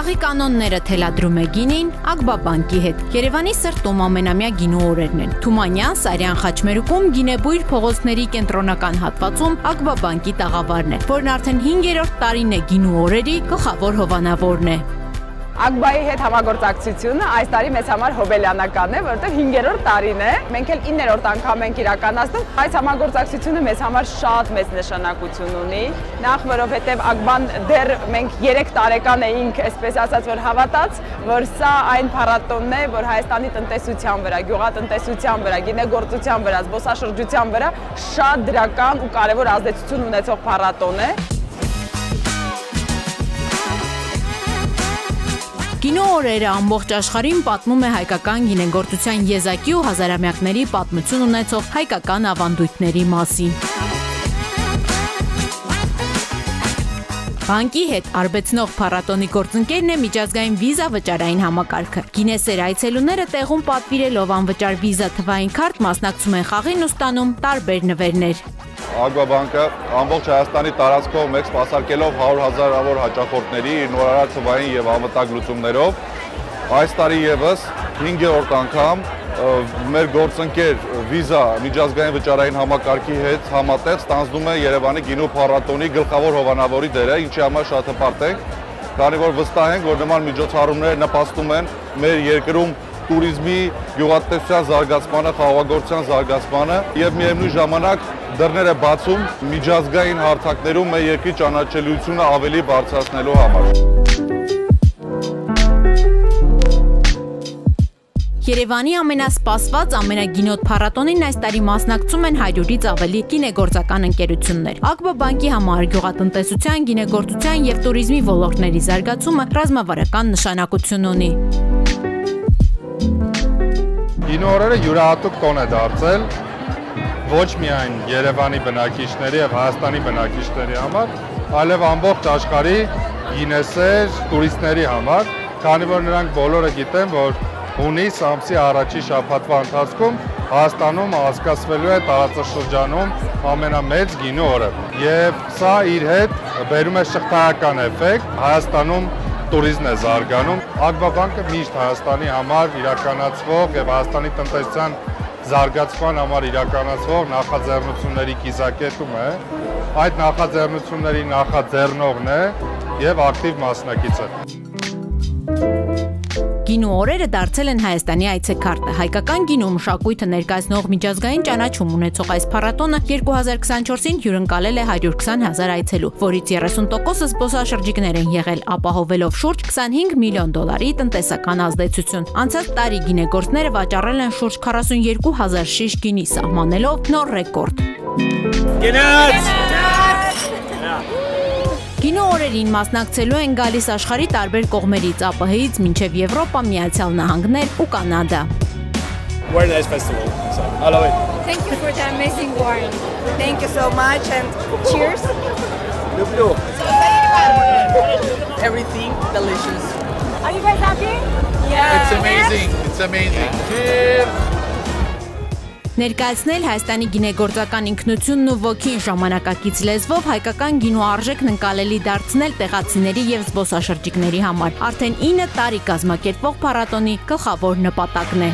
Խաղի կանոնները թելադրում է գինին Ակբաբանկի հետ։ Երևանի սրտում ամենամյա գինու օրերն են։ Թումանյան, Սարյան, Խաչմերուկում գինեբույր փողոցների կենտրոնական հատվածում Ակբաբանկի տաղավարն է, որն արդեն 5-րդ տարին է գինու օրերի գլխավոր հովանավորն է։ Ակբայի հետ համագործակցությունը այս տարի մեզ համար հոբելյանական է, որովհետև 5-րդ տարին է, մենք էլ 9-րդ անգամ ենք իրականացնում։ Այս համագործակցությունը մեզ համար շատ մեծ նշանակություն ունի, նախ որովհետև Ակբան դեռ մենք 3 տարեկան էինք, այսպես ասած, որ հավատաց, որ սա այն փառատոնն է, որ Հայաստանի տնտեսության վրա, գյուղատնտեսության վրա, գինեգործության վրա, զբոսաշրջության վրա շատ դրական ու կարևոր ազդեցություն ունեցող փառատոն է։ Գինու օրերը ամբողջ աշխարհին պատմում է հայկական գինեգործության եզակի ու հազարամյակների պատմություն ունեցող հայկական ավանդույթների մասին։ Բանկի հետ արբեցնող փառատոնի գործընկերն է միջազգային վիզա վճարային համակարգը։ Գինեսեր այցելուները տեղում պատվիրելով անվճար վիզա թվային քարտ մասնակցում են խաղին ու ստանում տարբեր նվերներ։ Ակբաբանկը ամբողջ Հայաստանի տարածքով մեկ սպասարկելով 100,000-ավոր հաճախորդների նորարար թվային եւ անվտանգ լուծումներով այս տարի եւս 5-րդ անգամ մեր գործընկեր վիզա միջազգային վճարային համակարգի հետ համատեղ ստանձնում է Երևանի գինու փառատոնի գլխավոր հովանավորի դերը, ինչի համար շատ հպարտ ենք, քանի որ վստահ ենք, որ նման միջոցառումները նպաստում են մեր երկրում տուրիզմի, գյուղատնտեսության զարգացմանը, խաղաղագործության զարգացմանը եւ միևնույն ժամանակ դռներ է բացում միջազգային հարթակներում մեր երկրի ճանաչելիությունը ավելի բարձրացնելու համար։ Երևանի ամենասպասված ամենագինոտ փառատոնին այս տարի մասնակցում են 100-ից ավելի գինեգործական ընկերություններ։ Ակբաբանկի համար գյուղատնտեսության, գինեգործության եւ տուրիզմի ոլորտների զարգացումը ռազմավարական նշանակություն ունի։ Գինու օրերը յուրահատուկ տոն է դարձել ոչ միայն Երևանի բնակիչների եւ Հայաստանի բնակիչների համար, այլև ամբողջ աշխարհի գինեսեր, տուրիստների համար, քանի որ նրանք բոլորը գիտեն, որ հունիս ամսի առաջի շաբաթվա ընթացքում Հայաստանում անցկացվելու է տարածաշրջանում ամենամեծ գինու օրը։ Եվ սա իր հետ բերում է շղթայական էֆեկտ, Հայաստանում տուրիզմն է զարգանում։ Ակբաբանկը միշտ Հայաստանի համար իրականացվող եւ Հայաստանի տնտեսության զարգացման համար իրականացվող նախաձեռնությունների կիզակետում է։ Այդ նախաձեռնությունների նախաձեռնողն է եւ ակտիվ մասնակից է։ Գինու օրերը դարձել են Հայաստանի այցեքարտը։ Հայկական գինու մշակույթը ներկայացնող միջազգային ճանաչում ունեցող այս փառատոնը 2024-ին հյուրընկալել է 120,000 այցելու, որից 30%-ը զբոսաշրջիկներ են եղել, ապահովելով շուրջ $25 միլիոն տնտեսական ազդեցություն։ Անցած տարի գինեգործները վաճառել են շուրջ 42,000 շիշ գինի, սահմանելով նոր ռեկորդ։ Գինու օրերին մասնակցելու են գալիս աշխարհի տարբեր կողմերից, ԱՊՀ-ից մինչև Եվրոպա, Միացյալ Նահանգներ ու Կանադա։ We're in this festival, so I love it. Thank you for the amazing wine. Thank you so much and cheers. Everything delicious. Are you guys happy? Yeah. It's amazing. It's amazing. Cheers. Ներկայացնել Հայաստանի գինեգործական ինքնությունն ու ոգին ժամանակակից լեզվով հայկական գինու արժեքն ընկալելի դարձնել տեղացիների եւ զբոսաշրջիկների համար։ Արդեն 9 տարի կազմակերպվող փառատոնի գլխավոր նպատակն է։